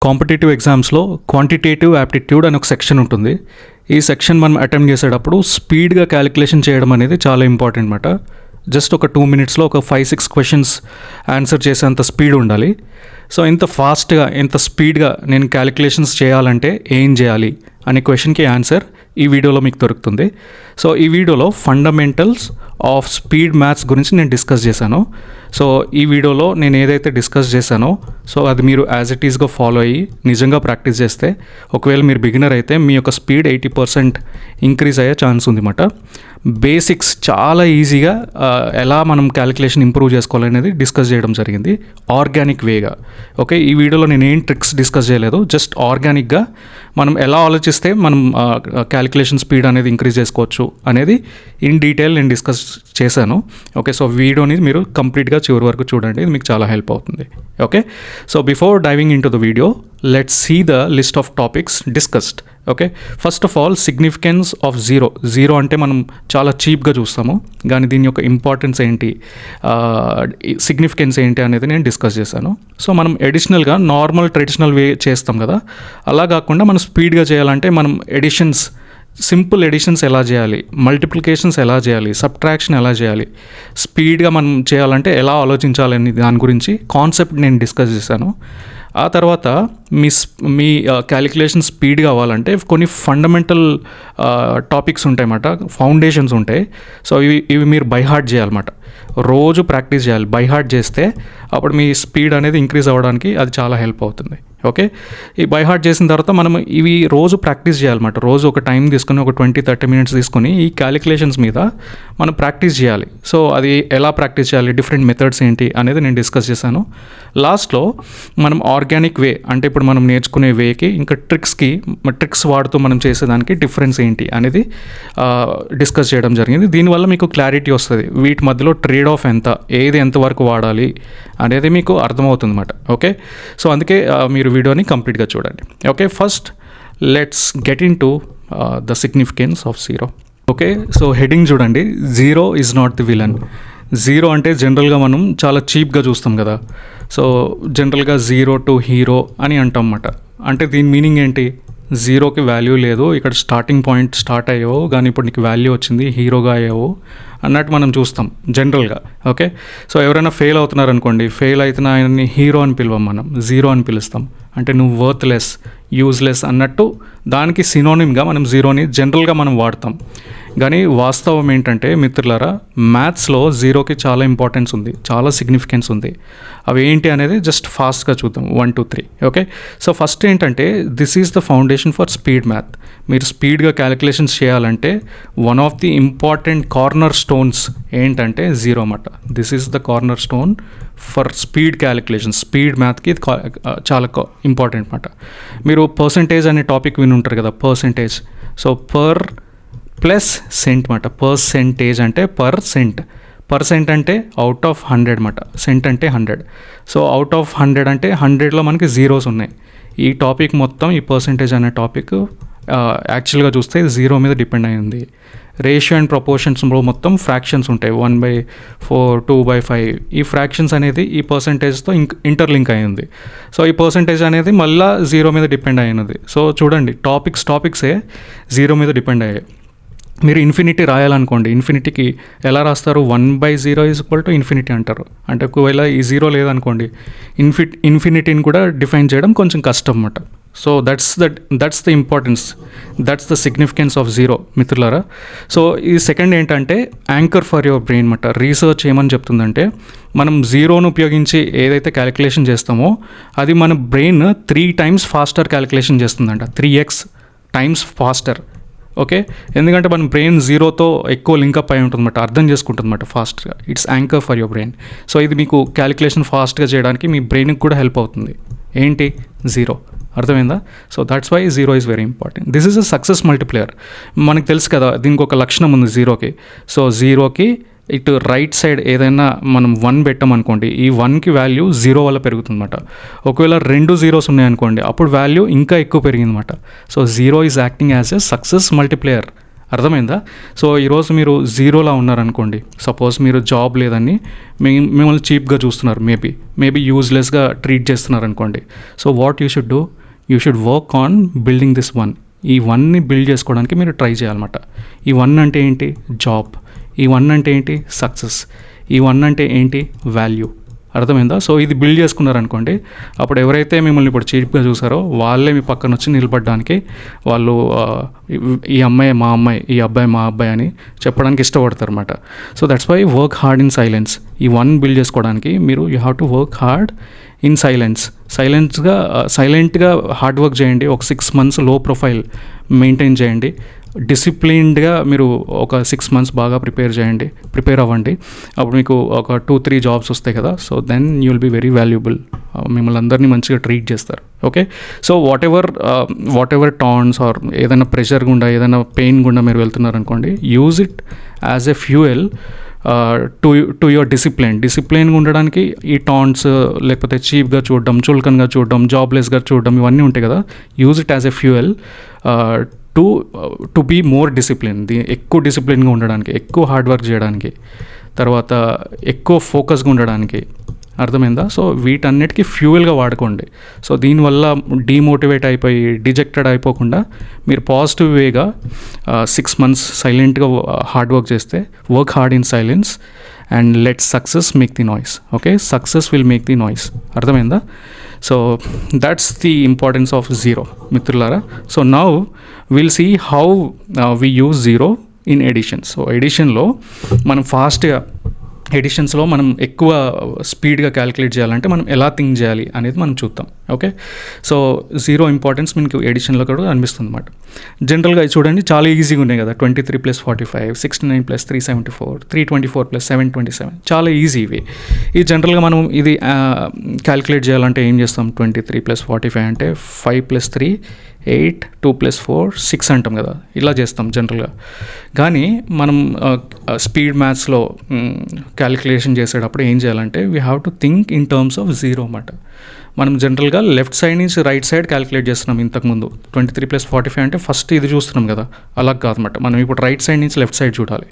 Competitive ఎగ్జామ్స్లో quantitative aptitude అని ఒక సెక్షన్ ఉంటుంది. ఈ సెక్షన్ మనం అటెంప్ట్ చేసేటప్పుడు స్పీడ్గా క్యాలిక్యులేషన్ చేయడం అనేది చాలా ఇంపార్టెంట్ అన్నమాట. జస్ట్ ఒక 2 minutesలో ఒక 5-6 క్వశ్చన్స్ ఆన్సర్ చేసేంత స్పీడ్ ఉండాలి. సో ఇంత ఫాస్ట్గా ఇంత స్పీడ్గా నేను క్యాలిక్యులేషన్స్ చేయాలంటే ఏం చేయాలి అనే క్వశ్చన్కి ఆన్సర్ ఈ వీడియోలో మీకు దొరుకుతుంది. సో ఈ వీడియోలో ఫండమెంటల్స్ ఆఫ్ స్పీడ్ మ్యాథ్స్ గురించి నేను డిస్కస్ చేశాను. సో ఈ వీడియోలో నేను ఏదైతే డిస్కస్ చేశానో సో అది మీరు యాజ్ ఇట్ ఈస్గా ఫాలో అయ్యి నిజంగా ప్రాక్టీస్ చేస్తే ఒకవేళ మీరు బిగినర్ అయితే మీ యొక్క స్పీడ్ 80% ఇంక్రీజ్ అయ్యే ఛాన్స్ ఉందన్నమాట. బేసిక్స్ చాలా ఈజీగా ఎలా మనం క్యాలిక్యులేషన్ ఇంప్రూవ్ చేసుకోవాలనేది డిస్కస్ చేయడం జరిగింది ఆర్గానిక్ వేగా. ఓకే, ఈ వీడియోలో నేను ఏం ట్రిక్స్ డిస్కస్ చేయలేదు, జస్ట్ ఆర్గానిక్గా మనం ఎలా ఆలోచిస్తే మనం క్యాలిక్యులేషన్ స్పీడ్ అనేది ఇంక్రీజ్ చేసుకోవచ్చు అనేది ఇన్ డీటెయిల్ నేను డిస్కస్ చేశాను. ఓకే, సో వీడియోని మీరు కంప్లీట్గా చివరి వరకు చూడండి, ఇది మీకు చాలా హెల్ప్ అవుతుంది. Okay, so before diving into the video let's see the list of topics discussed. Okay, first of all significance of zero అంటే మనం చాలా చీప్గా చూస్తాము, కానీ దీని యొక్క ఇంపార్టెన్స్ ఏంటి, సిగ్నిఫికెన్స్ ఏంటి అనేది నేను డిస్కస్ చేశాను. సో మనం ఎడిషనల్గా నార్మల్ ట్రెడిషనల్ వే చేస్తాం కదా, అలా కాకుండా మనం స్పీడ్గా చేయాలంటే మనం సింపుల్ ఎడిషన్స్ ఎలా చేయాలి, మల్టిప్లికేషన్స్ ఎలా చేయాలి, సబ్ట్రాక్షన్ ఎలా చేయాలి, స్పీడ్గా మనం చేయాలంటే ఎలా ఆలోచించాలని దాని గురించి కాన్సెప్ట్ నేను డిస్కస్ చేశాను. ఆ తర్వాత మీ క్యాలిక్యులేషన్ స్పీడ్ కావాలంటే కొన్ని ఫండమెంటల్ టాపిక్స్ ఉంటాయన్నమాట, ఫౌండేషన్స్ ఉంటాయి. సో ఇవి మీరు బై హార్ట్ చేయాలన్నమాట, రోజు ప్రాక్టీస్ చేయాలి. బై హార్ట్ చేస్తే అప్పుడు మీ స్పీడ్ అనేది ఇంక్రీజ్ అవ్వడానికి అది చాలా హెల్ప్ అవుతుంది. ఓకే, ఈ బై హార్ట్ చేసిన తర్వాత మనం ఇవి రోజు ప్రాక్టీస్ చేయాలన్నమాట. రోజు ఒక టైం తీసుకొని ఒక 20-30 minutes తీసుకొని ఈ క్యాలిక్యులేషన్స్ మీద మనం ప్రాక్టీస్ చేయాలి. సో అది ఎలా ప్రాక్టీస్ చేయాలి, డిఫరెంట్ మెథడ్స్ ఏంటి అనేది నేను డిస్కస్ చేశాను. లాస్ట్లో మనం ఆర్గానిక్ వే అంటే ఇప్పుడు మనం నేర్చుకునే వేకి ఇంకా ట్రిక్స్ వాడుతూ మనం చేసేదానికి డిఫరెన్స్ ఏంటి అనేది డిస్కస్ చేయడం జరిగింది. దీనివల్ల మీకు క్లారిటీ వస్తుంది, వీటి మధ్యలో ట్రేడ్ ఆఫ్ ఏది ఎంతవరకు వాడాలి అనేది మీకు అర్థమవుతుంది అన్నమాట. ఓకే, సో అందుకే మీరు వీడియోని కంప్లీట్గా చూడండి. Okay, first let's get into the significance of zero. Okay, so heading చూడండి, zero is not the villain. Zero అంటే జనరల్గా మనం చాలా చీప్గా చూస్తాం కదా. సో జనరల్గా జీరో టు హీరో అని అంటాం అన్నమాట. అంటే దీని మీనింగ్ ఏంటి, జీరోకి వాల్యూ లేదు, ఇక్కడ స్టార్టింగ్ పాయింట్ స్టార్ట్ అయ్యావు కానీ ఇప్పుడు నీకు వాల్యూ వచ్చింది, హీరోగా అయ్యావు అన్నట్టు మనం చూస్తాం జనరల్గా. ఓకే, సో ఎవరైనా ఫెయిల్ అవుతున్నారనుకోండి, ఫెయిల్ అవుతున్న ఆయన్ని హీరో అని పిలవం, మనం జీరో అని పిలుస్తాం. అంటే నువ్వు వర్త్లెస్, యూజ్లెస్ అన్నట్టు దానికి సినోనిమ్గా మనం జీరోని జనరల్గా మనం వాడతాం. కానీ వాస్తవం ఏంటంటే మిత్రులారా, మ్యాథ్స్లో జీరోకి చాలా ఇంపార్టెన్స్ ఉంది, చాలా సిగ్నిఫికెన్స్ ఉంది. అవి ఏంటి అనేది జస్ట్ ఫాస్ట్గా చూద్దాం, 1 2 3. ఓకే, సో ఫస్ట్ ఏంటంటే this is the foundation for speed math. మీరు స్పీడ్గా క్యాలిక్యులేషన్స్ చేయాలంటే one of the important corner stones ఏంటంటే జీరో అన్నమాట. This is the corner stone for speed calculation. Speed మ్యాథ్కి ఇది చాలా ఇంపార్టెంట్ అన్నమాట. మీరు పర్సంటేజ్ అనే టాపిక్ విని ఉంటారు కదా, percentage. So per plus cent మాట. పర్సెంటేజ్ అంటే పర్సెంట్ అంటే అవుట్ ఆఫ్ 100 మాట, సెంట్ అంటే 100. సో అవుట్ ఆఫ్ 100 అంటే 100లో మనకి జీరోస్ ఉన్నాయి. ఈ టాపిక్ మొత్తం, ఈ పర్సెంటేజ్ అనే టాపిక్ యాక్చువల్గా చూస్తే జీరో మీద డిపెండ్ అయ్యింది. రేషియో అండ్ ప్రపోర్షన్స్లో మొత్తం ఫ్రాక్షన్స్ ఉంటాయి, 1/4, 2/5. ఈ ఫ్రాక్షన్స్ అనేది ఈ పర్సంటేజ్తో ఇంటర్లింక్ అయ్యింది. సో ఈ పర్సంటేజ్ అనేది మళ్ళీ జీరో మీద డిపెండ్ అయినది. సో చూడండి, టాపిక్సే జీరో మీద డిపెండ్ అయ్యాయి. మీరు ఇన్ఫినిటీ రాయాలనుకోండి, ఇన్ఫినిటీకి ఎలా రాస్తారు, 1/0 = ఇన్ఫినిటీ అంటారు. అంటే ఒకవేళ ఈ జీరో లేదనుకోండి, ఇన్ఫినిటీని కూడా డిఫైన్ చేయడం కొంచెం కష్టం అన్నమాట. So that's the importance, that's the significance of zero మిత్రులారా. సో ఈ సెకండ్ ఏంటంటే యాంకర్ ఫర్ యువర్ బ్రెయిన్ అన్నమాట. రీసెర్చ్ ఏమని చెప్తుందంటే మనం జీరోను ఉపయోగించి ఏదైతే క్యాలిక్యులేషన్ చేస్తామో అది మన బ్రెయిన్ 3 times ఫాస్టర్ క్యాలిక్యులేషన్ చేస్తుందంట, 3x times ఫాస్టర్. ఓకే, ఎందుకంటే మన బ్రెయిన్ జీరోతో ఎక్కువ లింకప్ అయి ఉంటుందన్నమాట, అర్థం చేసుకుంటుందన్నమాట ఫాస్ట్గా. It's anchor for your brain. So ఇది మీకు క్యాలిక్యులేషన్ ఫాస్ట్గా చేయడానికి మీ బ్రెయిన్కి కూడా హెల్ప్ అవుతుంది. ఏంటి, జీరో. అర్థమైందా? So that's why zero is very important. This is a success multiplier. మనకు తెలుసు కదా, దీనికి ఒక లక్షణం ఉంది జీరోకి. సో జీరోకి ఇటు రైట్ సైడ్ ఏదైనా మనం 1 పెట్టామనుకోండి, ఈ 1కి వాల్యూ 0 వల్ల పెరుగుతుందన్నమాట. ఒకవేళ 2 zeros ఉన్నాయనుకోండి, అప్పుడు వాల్యూ ఇంకా ఎక్కువ పెరిగిందన్నమాట. So zero is acting as a success multiplier. అర్థమైందా? సో ఈరోజు మీరు జీరోలా ఉన్నారనుకోండి, సపోజ్ మీరు జాబ్ లేదని మిమ్మల్ని చీప్గా చూస్తున్నారు, మేబీ యూజ్లెస్గా ట్రీట్ చేస్తున్నారు అనుకోండి. So what you should do, you should work on building this one. ఈ వన్ని బిల్డ్ చేసుకోవడానికి మీరు ట్రై చేయాలన్నమాట. ఈ వన్ అంటే ఏంటి? జాబ్. ఈ వన్ అంటే ఏంటి? సక్సెస్. ఈ వన్ అంటే ఏంటి? వాల్యూ. అర్థమైందా? సో ఇది బిల్డ్ చేసుకున్నారనుకోండి, అప్పుడు ఎవరైతే మిమ్మల్ని ఇప్పుడు చీప్గా చూసారో వాళ్ళే మీ పక్కన వచ్చి నిలబడడానికి, వాళ్ళు ఈ అమ్మాయి మా అమ్మాయి, ఈ అబ్బాయి మా అబ్బాయి అని చెప్పడానికి ఇష్టపడతారు అనమాట. So that's why work hard in silence. ఈ వన్ బిల్డ్ చేసుకోవడానికి మీరు you have to work hard in silence. సైలెంట్గా హార్డ్ వర్క్ చేయండి. ఒక 6 months లో ప్రొఫైల్ మెయింటైన్ చేయండి. డిసిప్లిన్డ్గా మీరు ఒక 6 months బాగా ప్రిపేర్ అవ్వండి. అప్పుడు మీకు ఒక 2-3 jobs వస్తాయి కదా. So then you will be very valuable. మిమ్మల్ని అందరినీ మంచిగా ట్రీట్ చేస్తారు. Okay. So whatever taunts are ఏదైనా ప్రెషర్ గుండా, ఏదైనా పెయిన్ గుండా మీరు వెళ్తున్నారనుకోండి, use it as a fuel to your డిసిప్లైన్గా ఉండడానికి. ఈ టాంట్స్ లేకపోతే చీప్గా చూడడం, చులకన్గా చూడడం, జాబ్లెస్గా చూడడం, ఇవన్నీ ఉంటాయి కదా. Use it as a fuel to be more discipline. ఎక్కువ డిసిప్లిన్గా ఉండడానికి, ఎక్కువ హార్డ్ వర్క్ చేయడానికి, తర్వాత ఎక్కువ ఫోకస్గా ఉండడానికి. అర్థమైందా? సో వీటన్నిటికీ ఫ్యూయల్గా వాడుకోండి. సో దీనివల్ల డీమోటివేట్ అయిపోయి డిజెక్టెడ్ అయిపోకుండా మీరు పాజిటివ్ వేగా 6 months సైలెంట్గా హార్డ్ వర్క్ చేస్తే, work hard in silence and let success make the noise. Okay, success will make the noise. అర్థమైందా? So that's the importance of zero మిత్రులారా. So now will see how we use zero in addition. So ఎడిషన్లో మనం ఫాస్ట్గా, ఎడిషన్స్లో మనం ఎక్కువ స్పీడ్గా calculate చేయాలంటే మనం ఎలా థింక్ చేయాలి అనేది మనం చూద్దాం. ఓకే. సో జీరో ఇంపార్టెన్స్ మీకు ఎడిషన్లో కూడా అనిపిస్తుంది అన్నమాట. జనరల్గా చూడండి, చాలా ఈజీగా ఉన్నాయి కదా. 23 + 45, 69 + 374, 324 + 727, చాలా ఈజీ ఇవి. ఈ జనరల్గా మనం ఇది క్యాలిక్యులేట్ చేయాలంటే ఏం చేస్తాం? 23 + 45 అంటే 5 + 3 8, 2 + 4 6 అంటాం కదా. ఇలా చేస్తాం జనరల్గా. కానీ మనం స్పీడ్ మ్యాథ్స్లో క్యాలిక్యులేషన్ చేసేటప్పుడు ఏం చేయాలంటే we have to think in terms of zero అన్నమాట. మనం జనరల్గా లెఫ్ట్ సైడ్ నుంచి రైట్ సైడ్ క్యాలిక్యులేట్ చేస్తున్నాం. ఇంతకుముందు 23 + 45 అంటే ఫస్ట్ ఇది చూస్తున్నాం కదా, అలా కాదన్నమాట. మనం ఇప్పుడు రైట్ సైడ్ నుంచి లెఫ్ట్ సైడ్ చూడాలి.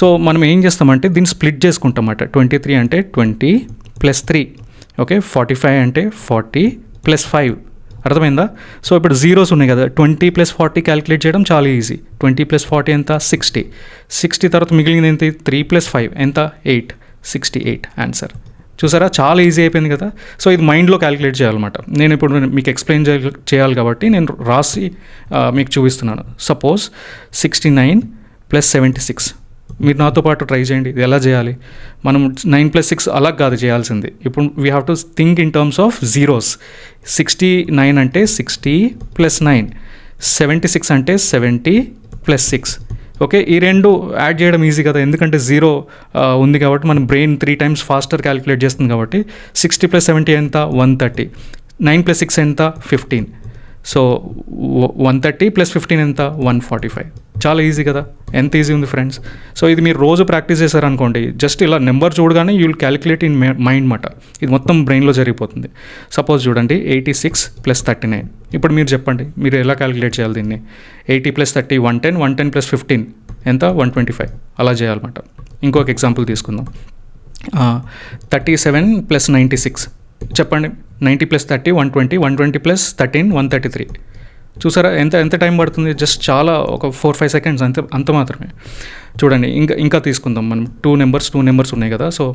సో మనం ఏం చేస్తామంటే దీన్ని స్ప్లిట్ చేసుకుంటాం అన్నమాట. 23 అంటే 20 + 3, ఓకే. 45 అంటే 40 + 5. అర్థమైందా? సో ఇప్పుడు జీరోస్ ఉన్నాయి కదా. 20 + 40 క్యాలిక్యులేట్ చేయడం చాలా ఈజీ. 20 + 40 ఎంత? 60 తర్వాత మిగిలింది ఎంత? 3 + 5 ఎంత? 8, 68 ఆన్సర్. చూసారా, చాలా ఈజీ అయిపోయింది కదా. సో ఇది మైండ్లో క్యాలిక్యులేట్ చేయాలన్నమాట. నేను ఇప్పుడు మీకు ఎక్స్ప్లెయిన్ చేయాలి కాబట్టి నేను రాసి మీకు చూపిస్తున్నాను. సపోజ్ 69 + 76. మీరు నాతో పాటు ట్రై చేయండి. ఇది ఎలా చేయాలి? మనం 9 + 6 అలా కాదు చేయాల్సింది. ఇప్పుడు we have to think in terms of zeros. 69 అంటే 60 + 9, 76 అంటే 70 + 6. ఓకే, ఈ రెండు యాడ్ చేయడం ఈజీ కదా, ఎందుకంటే జీరో ఉంది కాబట్టి మన బ్రెయిన్ 3 times ఫాస్టర్ క్యాలిక్యులేట్ చేస్తుంది కాబట్టి. 60 + 70 ఎంత? 130. 9 + 6 ఎంత? 15. సో 130 + 15 ఎంత? 145. చాలా ఈజీ కదా. ఎంత ఈజీ ఉంది ఫ్రెండ్స్. సో ఇది మీరు రోజు ప్రాక్టీస్ చేశారనుకోండి, జస్ట్ ఇలా నెంబర్ చూడగానే you will calculate in mind మాట. ఇది మొత్తం బ్రెయిన్లో జరిగిపోతుంది. సపోజ్ చూడండి 86 + 39. ఇప్పుడు మీరు చెప్పండి, మీరు ఎలా క్యాలిక్యులేట్ చేయాలి దీన్ని? 80 + 30 110, 110 + 15 ఎంత? 125. అలా చేయాలన్నమాట. ఇంకొక ఎగ్జాంపుల్ తీసుకుందాం. 37 + 96. చెప్పండి. 90 + 30 120, 120 + 13 133. చూసారా ఎంత టైం పడుతుంది? జస్ట్ చాలా ఒక 4-5 seconds అంత మాత్రమే. చూడండి, ఇంకా తీసుకుందాం మనం. 2 నెంబర్స్ ఉన్నాయి కదా. సో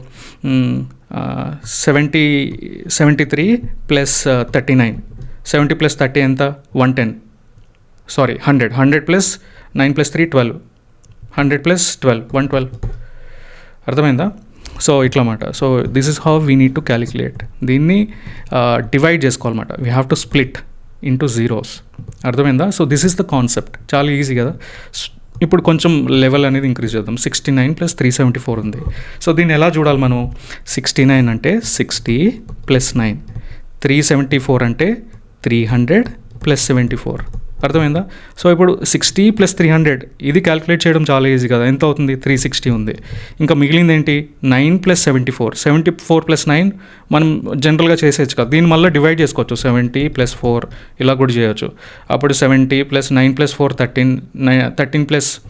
73 + 39. 70 + 30 ఎంత? 110. సారీ 100. 100 + 9 + 3 12. 100 + 12 112. అర్థమైందా? సో ఇట్లా అన్నమాట. So this is how we need to calculate. దీన్ని డివైడ్ చేసుకోవాలన్నమాట. We have to split into zeros. అర్థమైందా? So this is the concept. చాలా ఈజీ కదా. ఇప్పుడు కొంచెం లెవెల్ అనేది ఇంక్రీజ్ చేద్దాం. 69 + 374 ఉంది. సో దీన్ని ఎలా చూడాలి మనం? 69 అంటే 60 + 9, 374 అంటే 300 + 74. అర్థమైందా? సో ఇప్పుడు 60 + 300 ఇది క్యాలిక్యులేట్ చేయడం చాలా ఈజీ కదా. ఎంత అవుతుంది? 360 ఉంది. ఇంకా మిగిలింది ఏంటి? 9 + 74. 74 + 9 మనం జనరల్గా చేసేయచ్చు కదా. దీన్ని మళ్ళీ డివైడ్ చేసుకోవచ్చు. 70 + 4 ఇలా కూడా చేయొచ్చు. అప్పుడు 70 + 9 + 4 13 13 +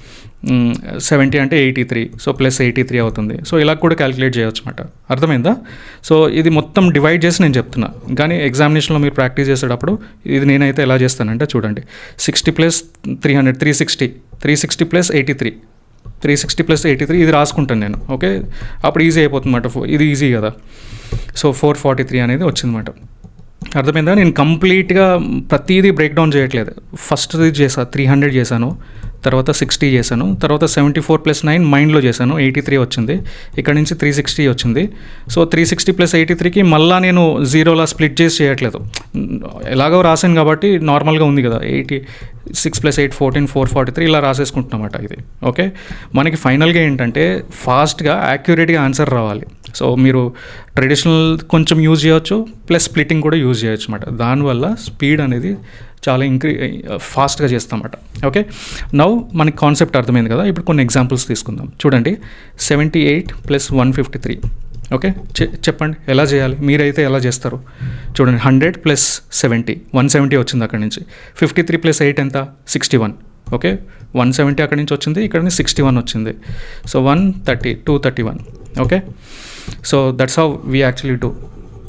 70 అంటే 83, సో ప్లస్ 83 అవుతుంది. సో ఇలా కూడా క్యాలిక్యులేట్ చేయవచ్చు అనమాట. అర్థమైందా? సో ఇది మొత్తం డివైడ్ చేసి నేను చెప్తున్నా, కానీ ఎగ్జామినేషన్లో మీరు ప్రాక్టీస్ చేసేటప్పుడు ఇది నేనైతే ఎలా చేస్తానంటే చూడండి, 60 ప్లస్ 300 360 ప్లస్ 83 360 ప్లస్ 83 ఇది రాసుకుంటాను నేను. ఓకే, అప్పుడు ఈజీ అయిపోతుంది అన్నమాట. ఇది ఈజీ కదా. సో 443 అనేది వచ్చిందన్నమాట. అర్థమైందా? నేను కంప్లీట్గా ప్రతిదీ బ్రేక్ డౌన్ చేయట్లేదు. ఫస్ట్ది చేశాను 300 చేశాను, తర్వాత 60 చేశాను, తర్వాత 74 ప్లస్ 9 మైండ్లో చేశాను, 83 వచ్చింది. ఇక్కడ నుంచి 360 వచ్చింది. సో 360 ప్లస్ 83కి మళ్ళీ నేను జీరోలా స్ప్లిట్ చేసి చేయట్లేదు, ఎలాగో రాశాను కాబట్టి నార్మల్గా ఉంది కదా. 86 ప్లస్ 8 14 443 ఇలా రాసేసుకుంటున్నమాట ఇది. ఓకే, మనకి ఫైనల్గా ఏంటంటే ఫాస్ట్గా యాక్యురేట్గా ఆన్సర్ రావాలి. సో మీరు ట్రెడిషనల్ కొంచెం యూజ్ చేయొచ్చు, ప్లస్ స్ప్లిట్టింగ్ కూడా యూజ్ చేయొచ్చు అన్నమాట. దానివల్ల స్పీడ్ అనేది చాలా ఫాస్ట్గా చేస్తామన్నమాట. ఓకే, నౌ మనకి కాన్సెప్ట్ అర్థమైంది కదా. ఇప్పుడు కొన్ని ఎగ్జాంపుల్స్ తీసుకుందాం. చూడండి, 78 ప్లస్ 153. ఓకే, చెప్పండి ఎలా చేయాలి, మీరైతే ఎలా చేస్తారు చూడండి. 100 ప్లస్ 70 170 వచ్చింది అక్కడి నుంచి. 53 ప్లస్ 8 ఎంత? 61. ఓకే, 170 అక్కడి నుంచి వచ్చింది, ఇక్కడ నుంచి 61 వచ్చింది. So 130 231. Okay, so that's how we actually do.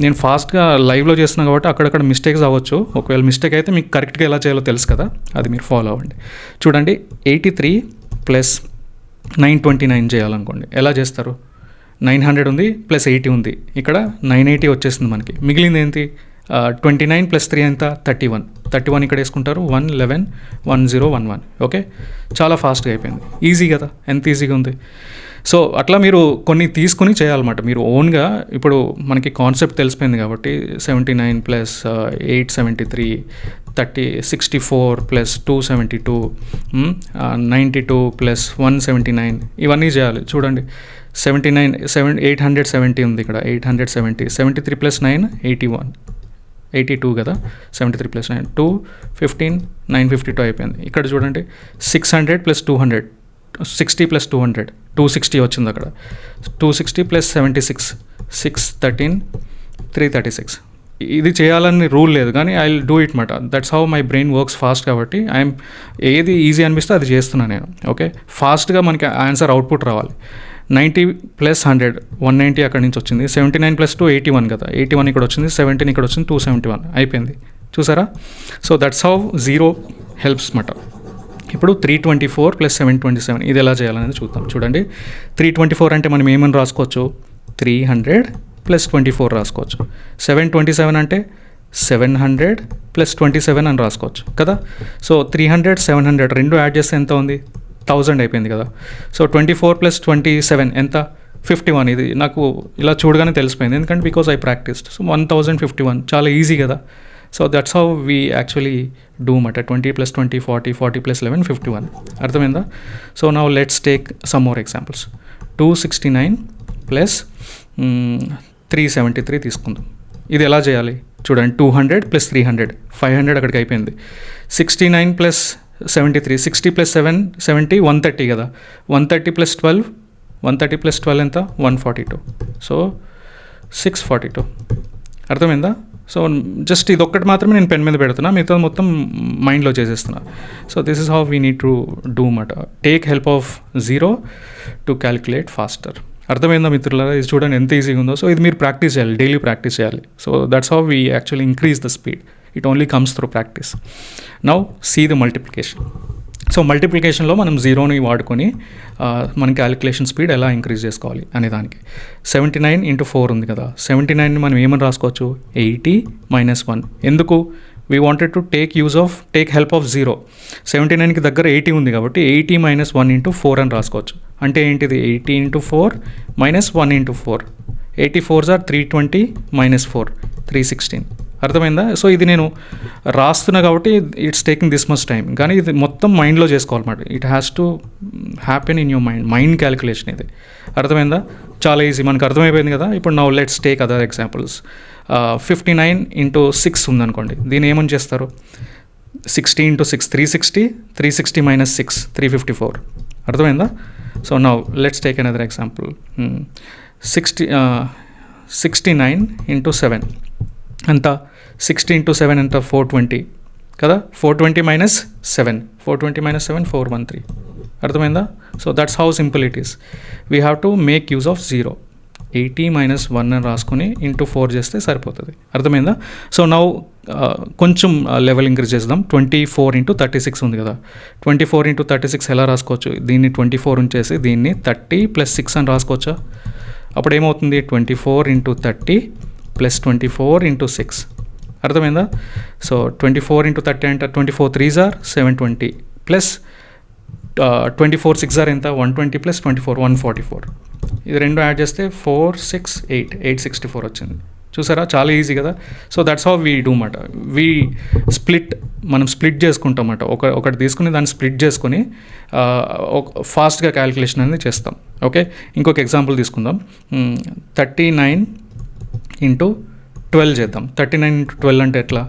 నేను ఫాస్ట్గా లైవ్లో చేస్తున్నాను కాబట్టి అక్కడక్కడ మిస్టేక్స్ అవ్వచ్చు. ఒకవేళ మిస్టేక్ అయితే మీకు కరెక్ట్గా ఎలా చేయాలో తెలుసు కదా, అది మీరు ఫాలో అవ్వండి. చూడండి, 83 ప్లస్ 929 చేయాలనుకోండి, ఎలా చేస్తారు? 900 ఉంది ప్లస్ 80 ఉంది, ఇక్కడ 980 వచ్చేసింది మనకి. మిగిలింది ఏంటి? 29 ప్లస్ 3 ఎంత? 31 ఇక్కడ వేసుకుంటారు. 111 1011. ఓకే, చాలా ఫాస్ట్గా అయిపోయింది. ఈజీ కదా, ఎంత ఈజీగా ఉంది. సో అట్లా మీరు కొన్ని తీసుకుని చేయాలన్నమాట మీరు ఓన్గా. ఇప్పుడు మనకి కాన్సెప్ట్ తెలిసిపోయింది కాబట్టి 79 ప్లస్ 873 64 ప్లస్ 272 92 ప్లస్ 179 ఇవన్నీ చేయాలి. చూడండి, 870 ఉంది ఇక్కడ, 870 73 ప్లస్ 9 82 కదా. 73 ప్లస్ 9 215 952 అయిపోయింది. ఇక్కడ చూడండి, 600 ప్లస్ 200 60 ప్లస్ 200 260 వచ్చింది అక్కడ. 260 ప్లస్ 76 613 336. ఇది చేయాలని రూల్ లేదు, కానీ ఐ విల్ డూ ఇట్ మాట. That's how my brain works fast కాబట్టి ఐఎమ్ ఏది ఈజీ అనిపిస్తే అది చేస్తున్నాను నేను. ఓకే, ఫాస్ట్గా మనకి ఆన్సర్ అవుట్పుట్ రావాలి. 90 ప్లస్ 100 190 అక్కడి నుంచి వచ్చింది. 79 ప్లస్ 2 81 కదా, 81 ఇక్కడ వచ్చింది, 17 ఇక్కడ వచ్చింది, 271 అయిపోయింది. చూసారా? So that's how zero helps మాట. ఇప్పుడు 324 ప్లస్ 727 ఇది ఎలా చేయాలనేది చూద్దాం. చూడండి, 324 అంటే మనం ఏమని రాసుకోవచ్చు? 300 ప్లస్ 24 రాసుకోవచ్చు. 727 అంటే 700 ప్లస్ 27 అని రాసుకోవచ్చు కదా. సో 300 700 రెండు యాడ్ చేస్తే ఎంత ఉంది? 1000 అయిపోయింది కదా. సో 24 ప్లస్ 27 ఎంత? 51. ఇది నాకు ఇలా చూడగానే తెలిసిపోయింది, ఎందుకంటే బికాజ్ ఐ ప్రాక్టీస్డ్. సో 1051 చాలా ఈజీ కదా. So that's how we actually do మాట. 20 ప్లస్ 20 40 40 ప్లస్ 11 51. అర్థమైందా? So now let's take some more examples. 269 plus 373 తీసుకుందాం. ఇది ఎలా చేయాలి? చూడండి, 200 ప్లస్ 300 500 అక్కడికి అయిపోయింది. 69 ప్లస్ 73 60 ప్లస్ 7 70 130 కదా. 130 ప్లస్ 12 130 ప్లస్ 12 ఎంత? 142. సో 642. అర్థమైందా? సో జస్ట్ ఇది ఒక్కటి మాత్రమే నేను పెన్ మీద పెడుతున్నా, మిగతా మొత్తం మైండ్లో చేసేస్తున్నా. So this is how we need to do మాట. Take help of zero to calculate faster. అర్థమైందా మిత్రులారా? ఇది చూడండి ఎంత ఈజీగా ఉందో. సో ఇది మీరు ప్రాక్టీస్ చేయాలి, డైలీ ప్రాక్టీస్ చేయాలి. So that's how we actually increase the speed. It only comes through practice. Now see the multiplication. So మల్టిప్లికేషన్లో మనం జీరోని వాడుకొని మన క్యాలిక్యులేషన్ స్పీడ్ ఎలా ఇంక్రీజ్ చేసుకోవాలి అనే దానికి 79 ఇంటూ 4 ఉంది కదా. 79ని మనం ఏమని రాసుకోవచ్చు? 80 మైనస్ 1. ఎందుకు? We wanted to take help of zero. 79కి దగ్గర 80 ఉంది కాబట్టి 80 మైనస్ 1 ఇంటూ 4 అని రాసుకోవచ్చు. అంటే ఏంటిది? 80 into 4 minus 1 into 4. 84s are 320 minus 4 316. అర్థమైందా? సో ఇది నేను రాస్తున్నా కాబట్టి it's taking this much time, కానీ ఇది మొత్తం మైండ్లో చేసుకోవాలన్నమాట. It has to happen in your mind calculation ఇది. అర్థమైందా? చాలా ఈజీ, మనకు అర్థమైపోయింది కదా. ఇప్పుడు now let's take other examples. 59 into 6 ఉందనుకోండి, దీన్ని ఏమని చేస్తారు? 60 ఇంటూ 6 360 360 మైనస్ 6 354. అర్థమైందా? So now let's take another example. 69 into 7 ఎంత? 60 ఇంటూ 7 ఎంత? 420 కదా. 420 మైనస్ 7 413 413 అర్థమైందా? So that's how simple it is. We have to make use of 0. 80 - 1 అని రాసుకొని ఇంటూ 4 చేస్తే సరిపోతుంది. అర్థమైందా? సో నౌ కొంచెం లెవెల్ ఇంక్రీజ్ చేద్దాం. 24 × 36 ఉంది కదా. 24 × 36 ఎలా రాసుకోవచ్చు? దీన్ని 24 ఉంచేసి దీన్ని 30 + 6 అని రాసుకోవచ్చా? అప్పుడు ఏమవుతుంది? 24 × 30 + 24 × 6. అర్థమైందా? సో 24 × 30 అంటే 24 3s are 720 plus 24 6s are ఎంత? 120 + 24 144. ఇది రెండు యాడ్ చేస్తే 4 6 8 864 వచ్చింది. చూసారా, చాలా ఈజీ కదా. So that's how we do మాట. వీ మనం స్ప్లిట్ చేసుకుంటాం అన్నమాట. ఒకటి తీసుకుని దాన్ని స్ప్లిట్ చేసుకొని ఫాస్ట్గా క్యాలిక్యులేషన్ అనేది చేస్తాం. ఓకే, ఇంకొక ఎగ్జాంపుల్ తీసుకుందాం. 39 × 12 చేద్దాం. 39 × 12 అంటే ఎట్లా?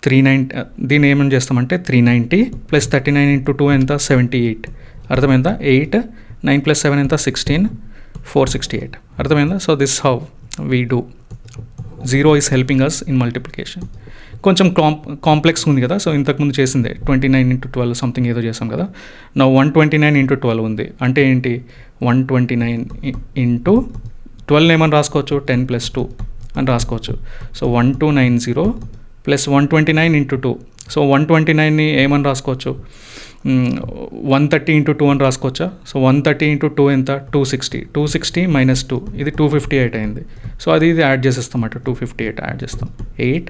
390. దీన్ని ఏమని చేస్తామంటే 390 + 39 × 2 ఎంత? 78. అర్థమైందా? 8 9 + 7 ఎంత? 16 468. అర్థమైందా? So this how we do. 0 is helping us in multiplication. కొంచెం కాంప్లెక్స్ ఉంది కదా. సో ఇంతకుముందు చేసిందే 29 × 12 సంథింగ్ ఏదో చేసాం కదా. నా 129 × 12 ఉంది అంటే ఏంటి? 129 × 12 ఏమని రాసుకోవచ్చు? 10 + 2 అని రాసుకోవచ్చు. సో 1290 + 129 × 2. సో 129ని ఏమని రాసుకోవచ్చు? 130 × 2 అని రాసుకోవచ్చా? సో 130 × 2 ఎంత? 260. 260 - 2 ఇది 258 అయింది. సో ఇది యాడ్ చేసేస్తాం అన్నమాట. 258 యాడ్ చేస్తాం. 8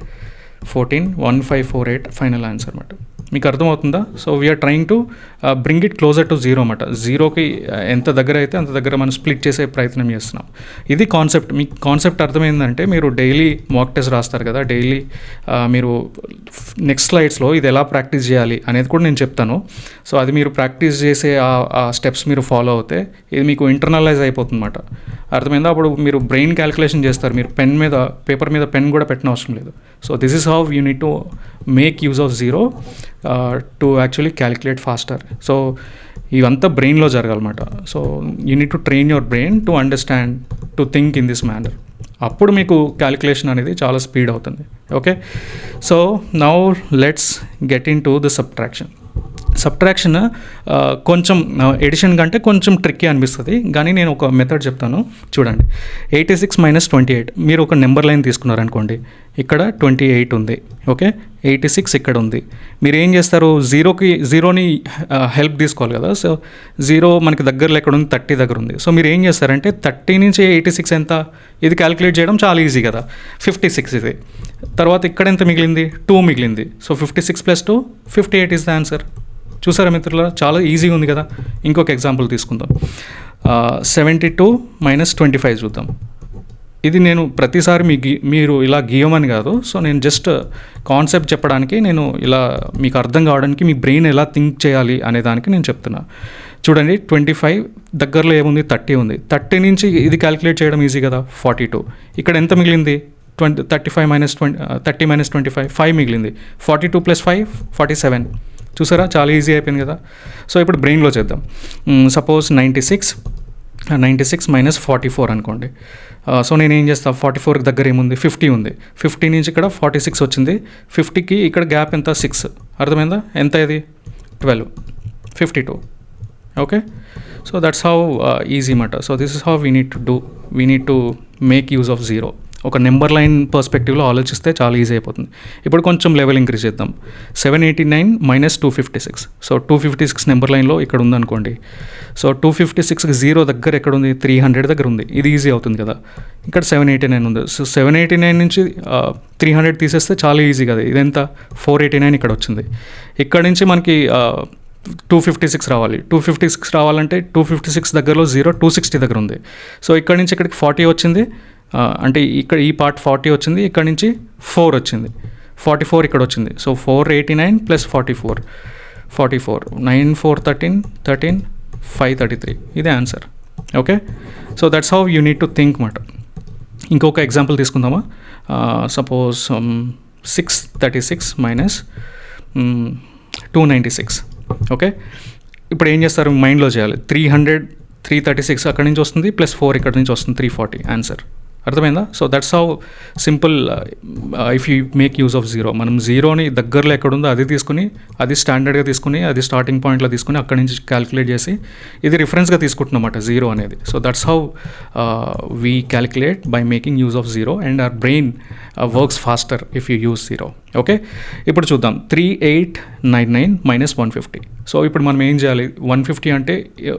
14 1548 ఫైనల్ ఆన్సర్ అన్నమాట. మీకు అర్థమవుతుందా? So we're trying to bring it closer to 0 అన్నమాట. 0కి ఎంత దగ్గర అయితే అంత దగ్గర మనం స్ప్లిట్ చేసే ప్రయత్నం చేస్తున్నాం. ఇది కాన్సెప్ట్. మీకు కాన్సెప్ట్ అర్థమైందంటే మీరు డైలీ మాక్ టెస్ట్ రాస్తారు కదా. డైలీ మీరు నెక్స్ట్ స్లైడ్స్లో ఇది ఎలా ప్రాక్టీస్ చేయాలి అనేది కూడా నేను చెప్తాను. సో అది మీరు ప్రాక్టీస్ చేసే ఆ స్టెప్స్ మీరు ఫాలో అవుతే ఇది మీకు ఇంటర్నలైజ్ అయిపోతుంది అన్నమాట. అర్థమైందా? అప్పుడు మీరు బ్రెయిన్ క్యాలిక్యులేషన్ చేస్తారు. మీరు పేపర్ మీద పెన్ కూడా పెట్టిన అవసరం లేదు. So this is how you need to make use of 0 to actually calculate faster. So ఇవంతా బ్రెయిన్లో జరగాలన్నమాట. So you need to train your brain to understand, to think in this manner. అప్పుడు మీకు క్యాలిక్యులేషన్ అనేది చాలా స్పీడ్ అవుతుంది. Okay, so now let's get into the subtraction. కొంచెం addition కంటే కొంచెం ట్రిక్కీ అనిపిస్తుంది, కానీ నేను ఒక మెథడ్ చెప్తాను చూడండి. 86 - 28. మీరు ఒక నెంబర్ లైన్ తీసుకున్నారనుకోండి. ఇక్కడ 28 ఉంది. ఓకే, 86 ఇక్కడ ఉంది. మీరు ఏం చేస్తారు? 0ని హెల్ప్ తీసుకోవాలి కదా. సో 0 మనకి దగ్గరలో ఎక్కడ ఉంది? 30 దగ్గర ఉంది. సో మీరు ఏం చేస్తారంటే 30 నుంచి 86 ఎంత? ఇది క్యాలిక్యులేట్ చేయడం చాలా ఈజీ కదా. 56 ఇది. తర్వాత ఇక్కడ ఎంత మిగిలింది? 2 మిగిలింది. So 56 + 2 58 is the answer. చూసారా మిత్రులారా, చాలా ఈజీగా ఉంది కదా. ఇంకొక ఎగ్జాంపుల్ తీసుకుందాం. 72 - 25 చూద్దాం. ఇది నేను ప్రతిసారి మీరు ఇలా గీయమని కాదు. సో నేను జస్ట్ కాన్సెప్ట్ చెప్పడానికి, నేను ఇలా మీకు అర్థం కావడానికి మీ బ్రెయిన్ ఎలా థింక్ చేయాలి అనే దానికి నేను చెప్తున్నా. చూడండి, 25 దగ్గరలో ఏముంది? 30 ఉంది. 30 నుంచి ఇది క్యాలిక్యులేట్ చేయడం ఈజీ కదా. 42. ఇక్కడ ఎంత మిగిలింది? 30 - 25 5 మిగిలింది. 42 + 5 47. చూసారా, చాలా ఈజీ అయిపోయింది కదా. సో ఇప్పుడు బ్రెయిన్లో చేద్దాం. సపోజ్ 96 - 44 అనుకోండి. సో నేను ఏం చేస్తాను? 44 దగ్గర ఏముంది? 50 ఉంది. 50 నుంచి ఇక్కడ 46 వచ్చింది. 50కి ఇక్కడ గ్యాప్ ఎంత? 6. అర్థమైందా? ఎంత ఇది? 12 52. Okay, so that's how easy మాట. So this is how we need to make use of 0. ఒక నెంబర్ లైన్ పర్స్పెక్టివ్లో ఆలోచిస్తే చాలా ఈజీ అయిపోతుంది. ఇప్పుడు కొంచెం లెవెల్ ఇంక్రీజ్ చేద్దాం. 789 - 256. సో 256 నెంబర్ లైన్లో ఇక్కడ ఉందనుకోండి. సో 256కి 0 దగ్గర ఎక్కడ ఉంది? 300 దగ్గర ఉంది. ఇది ఈజీ అవుతుంది కదా. ఇక్కడ 789 ఉంది. సో 789 నుంచి 300 తీసేస్తే చాలా ఈజీ కదా. ఇదెంత? 489 ఇక్కడ వచ్చింది. ఇక్కడ నుంచి మనకి 256 రావాలి. 256 రావాలంటే 256 దగ్గరలో 0 260 దగ్గర ఉంది. సో ఇక్కడ నుంచి ఇక్కడికి 40 వచ్చింది. అంటే ఇక్కడ ఈ పార్ట్ 40 వచ్చింది. ఇక్కడ నుంచి 4 వచ్చింది. 44 ఇక్కడ వచ్చింది. సో 489 + 44 9 4 13 533. ఇదే answer. Okay, so that's how you need to think మాట. ఇంకొక ఎగ్జాంపుల్ తీసుకుందామా? సపోజ్ 636 - 296. ఓకే, ఇప్పుడు ఏం చేస్తారు? మైండ్లో చేయాలి. 336 అక్కడి నుంచి వస్తుంది, +4 ఇక్కడ నుంచి వస్తుంది, 340 ఆన్సర్. అర్థమైందా? So that's how simple if you make use of zero. మనం జీరోని దగ్గరలో ఎక్కడుందో అది తీసుకుని, అది స్టాండర్డ్గా తీసుకుని, అది స్టార్టింగ్ పాయింట్లో తీసుకుని అక్కడి నుంచి క్యాలిక్యులేట్ చేసి ఇది రిఫరెన్స్గా తీసుకుంటున్నమాట జీరో అనేది. So that's how we calculate by making use of zero and our brain works faster if you use zero. Okay, ఇప్పుడు చూద్దాం 3899 మైనస్ 150. సో ఇప్పుడు మనం ఏం చేయాలి? 150 అంటే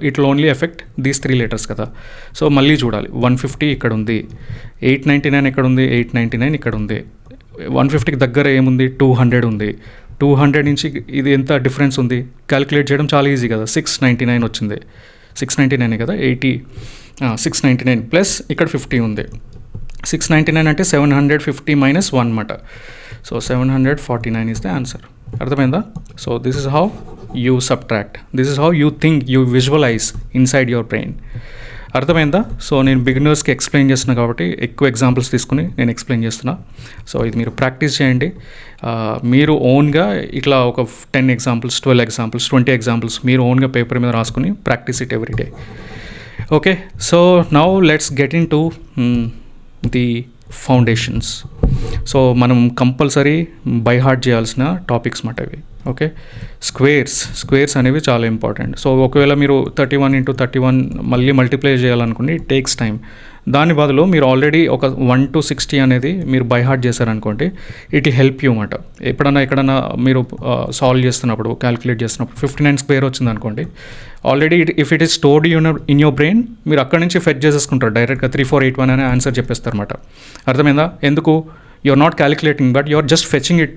it will only effect these 3 letters కదా. సో మళ్ళీ చూడాలి. 150 ఇక్కడ ఉంది, 899 ఎక్కడ ఉంది, 899 ఇక్కడ ఉంది. 150కి దగ్గర ఏముంది, 200 ఉంది. 200 నుంచి ఇది ఎంత డిఫరెన్స్ ఉంది, క్యాలిక్యులేట్ చేయడం చాలా ఈజీ కదా. 699 వచ్చింది. 699 కదా, 699 ప్లస్ ఇక్కడ 50 ఉంది. 699 అంటే 750 మైనస్ 1 మాట. So 749 is the answer. అర్థమైందా? So this is how you subtract, this is how you think, you visualise inside your brain. అర్థమైందా? సో నేను బిగినర్స్కి ఎక్స్ప్లెయిన్ చేస్తున్నా కాబట్టి ఎక్కువ ఎగ్జాంపుల్స్ తీసుకుని నేను ఎక్స్ప్లెయిన్ చేస్తున్నా. సో ఇది మీరు ప్రాక్టీస్ చేయండి. మీరు ఓన్గా ఇట్లా ఒక 10 examples, 12 examples, 20 examples మీరు ఓన్గా పేపర్ మీద రాసుకుని practice it every day. Okay, so now let's get in to the foundations. So మనం కంపల్సరీ బై హార్ట్ చేయాల్సిన టాపిక్స్ మాట ఇవి. ఓకే, స్క్వేర్స్ అనేవి చాలా ఇంపార్టెంట్. సో ఒకవేళ మీరు 31 into 31 మళ్ళీ మల్టిప్లై చేయాలనుకోండి, ఇట్ టేక్స్ టైం. దాని బదులు మీరు ఆల్రెడీ ఒక 1 to 60 అనేది మీరు బై హార్ట్ చేశారనుకోండి, ఇట్ విల్ హెల్ప్ యూ అన్నమాట. ఎక్కడన్నా మీరు సాల్వ్ చేస్తున్నప్పుడు, క్యాలిక్యులేట్ చేస్తున్నప్పుడు 59 square వచ్చింది అనుకోండి, already if it is stored in your brain, మీరు అక్కడి నుంచి ఫెచ్ చేసేసుకుంటారు డైరెక్ట్గా 3481 అనే ఆన్సర్ చెప్పేస్తారు అన్నమాట. అర్థమైందా? ఎందుకు? You are not calculating, but you are just fetching it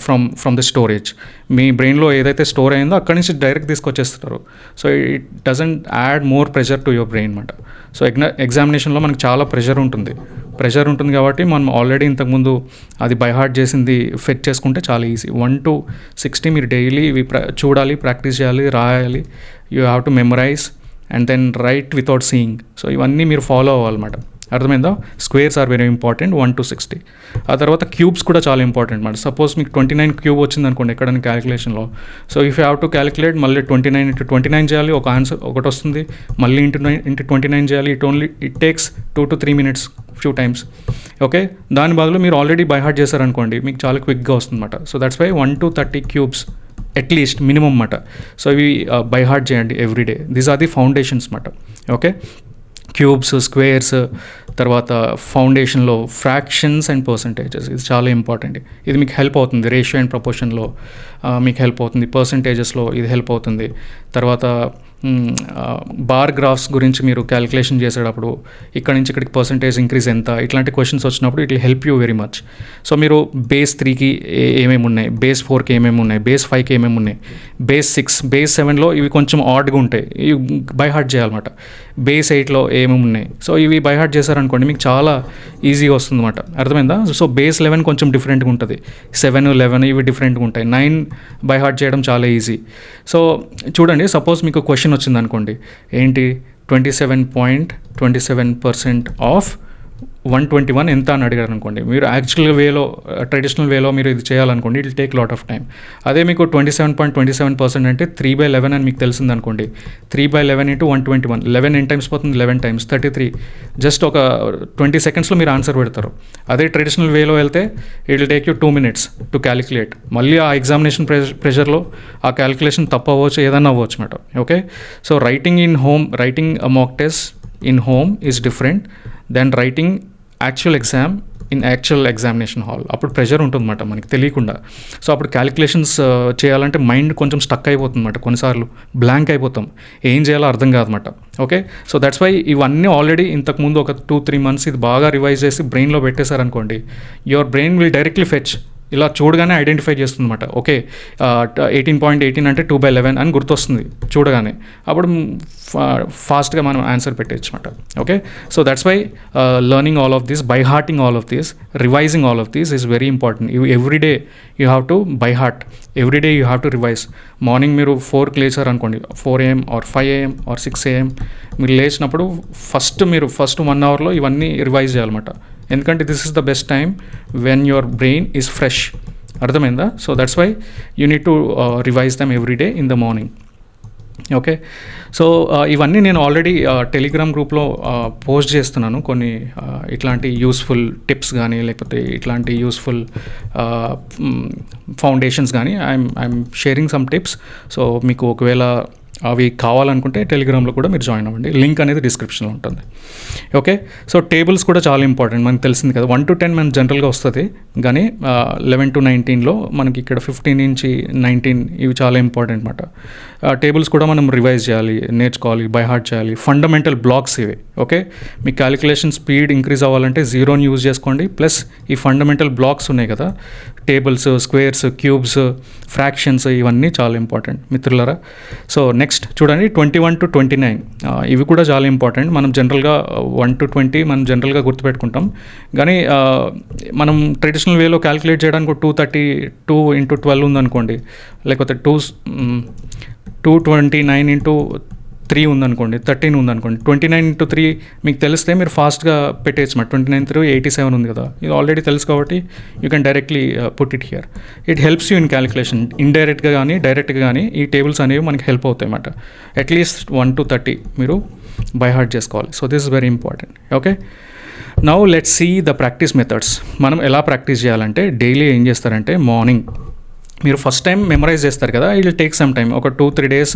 from the storage. మీ బ్రెయిన్లో ఏదైతే స్టోర్ అయిందో అక్కడి నుంచి డైరెక్ట్ తీసుకొచ్చేస్తారు. So it doesn't add more pressure to your brain అన్నమాట. సో ఎగ్జామినేషన్లో మనకు చాలా ప్రెషర్ ఉంటుంది కాబట్టి మనం ఆల్రెడీ ఇంతకుముందు అది బై హార్ట్ చేసింది ఫెచ్ చేసుకుంటే చాలా ఈజీ. 1 to 60 మీరు డైలీ ఇవి చూడాలి, ప్రాక్టీస్ చేయాలి, రాయాలి. You have to memorise and then write without seeing. So ఇవన్నీ మీరు ఫాలో అవ్వాలన్నమాట. అర్థమైందా? Squares are very important. 1 to 60. ఆ తర్వాత క్యూబ్స్ కూడా చాలా ఇంపార్టెంట్ అన్నమాట. సపోజ్ మీకు 29 క్యూబ్ వచ్చింది అనుకోండి ఎక్కడైనా క్యాలిక్యులేషన్లో. So if you have to calculate, మళ్ళీ 29 into 29 చేయాలి, ఒక ఆన్సర్ ఒకటి వస్తుంది. మళ్ళీ into 29 చేయాలి. It takes 2 to 3 minutes few times. Okay, దాని బదులు మీరు ఆల్రెడీ బై హార్ట్ చేశారనుకోండి, మీకు చాలా క్విక్గా వస్తుంది అన్నమాట. So that's why 1 to 30 cubes at least minimum అన్నమాట. సో ఇవి బై హార్ట్ చేయండి everyday. These are the foundations అన్నమాట. ఓకే, క్యూబ్స్, స్క్వేర్స్, తర్వాత ఫౌండేషన్లో ఫ్రాక్షన్స్ అండ్ పర్సంటేజెస్, ఇది చాలా ఇంపార్టెంట్. ఇది మీకు హెల్ప్ అవుతుంది. రేషియో అండ్ ప్రపోర్షన్లో మీకు హెల్ప్ అవుతుంది. పర్సంటేజెస్లో ఇది హెల్ప్ అవుతుంది. తర్వాత బార్ గ్రాఫ్స్ గురించి మీరు క్యాలిక్యులేషన్ చేసేటప్పుడు ఇక్కడ నుంచి ఇక్కడికి పర్సంటేజ్ ఇంక్రీజ్ ఎంత, ఇట్లాంటి క్వశ్చన్స్ వచ్చినప్పుడు it will help you very much. So మీరు బేస్ 3కి ఏమేమి ఉన్నాయి, బేస్ 4కి ఏమేమి ఉన్నాయి, బేస్ 5కి ఏమేమి ఉన్నాయి, బేస్ 6, బేస్ 7లో ఇవి కొంచెం ఆడ్గా ఉంటాయి, ఇవి బై హార్ట్ చేయాలన్నమాట. బేస్ 8లో ఏమేమి ఉన్నాయి. సో ఇవి బై హార్ట్ చేశారనుకోండి మీకు చాలా ఈజీగా వస్తుంది అన్నమాట. అర్థమైందా? సో బేస్ 11 కొంచెం డిఫరెంట్గా ఉంటుంది, 7, 11 ఇవి డిఫరెంట్గా ఉంటాయి. 9 బై హార్ట్ చేయడం చాలా ఈజీ. సో చూడండి, సపోజ్ మీకు క్వశ్చన్ వచ్చింది అనుకోండి, ఏంటి 27.27% ఆఫ్ 121 ఎంత అని అడిగారు అనుకోండి, మీరు యాక్చువల్ వేలో, ట్రెడిషనల్ వేలో మీరు ఇది చేయాలనుకోండి, it will take lot of time. అదే మీకు 27.27% అంటే 3/11 అని మీకు తెలిసింది అనుకోండి, 3/11 into 121, 11 ఎన్ని టైమ్స్ పోతుంది, 11 times 33. జస్ట్ ఒక 20 secondsలో మీరు ఆన్సర్ పెడతారు. అదే ట్రెడిషనల్ వేలో వెళ్తే it will take you 2 minutes to calculate. మళ్ళీ ఆ ఎగ్జామినేషన్ ప్రెషర్లో ఆ క్యాలిక్యులేషన్ తప్పు అవ్వచ్చు, ఏదన్నా అవ్వచ్చు madam. Okay, so writing a mock test in home is different than writing actual exam in actual examination hall. అప్పుడు ప్రెషర్ ఉంటుందన్నమాట మనకి తెలియకుండా. సో అప్పుడు క్యాలిక్యులేషన్స్ చేయాలంటే మైండ్ కొంచెం స్టక్ అయిపోతుందన్నమాట, కొన్నిసార్లు బ్లాంక్ అయిపోతాం, ఏం చేయాలో అర్థం కాదన్నమాట. ఓకే, సో దట్స్ వై ఇవన్నీ ఆల్రెడీ ఇంతకుముందు ఒక 2-3 months ఇది బాగా రివైజ్ చేసి బ్రెయిన్లో పెట్టేశారనుకోండి, your brain will directly fetch, ఇలా చూడగానే ఐడెంటిఫై చేస్తుంది అనమాట. ఓకే, 18.18 అంటే 2/11 అని గుర్తొస్తుంది చూడగానే, అప్పుడు ఫాస్ట్గా మనం ఆన్సర్ పెట్టచ్చు అనమాట. Okay, so that's why learning all of this, by hearting all of this, revising all of this is very important. Every day you have to by heart, every day you have to revise. Morning మీరు 4కి లేచారు అనుకోండి, 4 AM or 5 AM or 6 AM మీరు లేచినప్పుడు first 1 hourలో ఇవన్నీ revise చేయాలన్నమాట. ఎందుకంటే this is the best time when your brain is fresh. అర్థమైందా? So that's why you need to revise them every day in the morning. Okay. So ఇవన్నీ నేను already Telegram గ్రూప్లో post చేస్తున్నాను. కొన్ని ఇట్లాంటి యూస్ఫుల్ టిప్స్ కానీ లేకపోతే ఇట్లాంటి యూస్ఫుల్ ఫౌండేషన్స్ కానీ I'm sharing some tips. So మీకు ఒకవేళ అవి కావాలనుకుంటే టెలిగ్రామ్లో కూడా మీరు జాయిన్ అవ్వండి. లింక్ అనేది డిస్క్రిప్షన్లో ఉంటుంది. ఓకే. సో టేబుల్స్ కూడా చాలా ఇంపార్టెంట్. మనకు తెలిసింది కదా, 1 to 10 మనకు జనరల్గా వస్తుంది, కానీ 11 to 19లో మనకి ఇక్కడ 15 నుంచి 19 ఇవి చాలా ఇంపార్టెంట్ అనమాట. టేబుల్స్ కూడా మనం రివైజ్ చేయాలి, నేర్చుకోవాలి, బై హార్ట్ చేయాలి. ఫండమెంటల్ బ్లాక్స్ ఇవి. ఓకే. మీ క్యాలిక్యులేషన్ స్పీడ్ ఇంక్రీజ్ అవ్వాలంటే జీరోని యూజ్ చేసుకోండి, ప్లస్ ఈ ఫండమెంటల్ బ్లాక్స్ ఉన్నాయి కదా, టేబుల్స్, స్క్వేర్స్, క్యూబ్స్, ఫ్రాక్షన్స్, ఇవన్నీ చాలా ఇంపార్టెంట్ మిత్రులారా. సో నెక్స్ట్ చూడండి 21 to 29 ఇవి కూడా చాలా ఇంపార్టెంట్. మనం జనరల్గా 1 to 20 మనం జనరల్గా గుర్తుపెట్టుకుంటాం, కానీ మనం ట్రెడిషనల్ వేలో క్యాలిక్యులేట్ చేయడానికి 232 into 12 ఉందనుకోండి, లేకపోతే 229 into 3 ఉందనుకోండి, 13 ఉందనుకోండి, 29 into 3 మీకు తెలిస్తే మీరు ఫాస్ట్గా పెట్టేయచ్చు మాట. 29 through 87 ఉంది కదా, ఇది ఆల్రెడీ తెలుసు కాబట్టి you can directly put it here. It helps you in calculation. ఇండైరెక్ట్గా కానీ డైరెక్ట్గా కానీ ఈ టేబుల్స్ అనేవి మనకి హెల్ప్ అవుతాయి అన్నమాట. అట్లీస్ట్ 1 to 30 మీరు బై హార్ట్ చేసుకోవాలి. So this is very important. Okay. Now let's see the practice methods. మనం ఎలా ప్రాక్టీస్ చేయాలంటే, డైలీ ఏం చేస్తారంటే, మార్నింగ్ మీరు ఫస్ట్ టైం మెమరైజ్ చేస్తారు కదా, it will take some time. ఒక 2-3 days,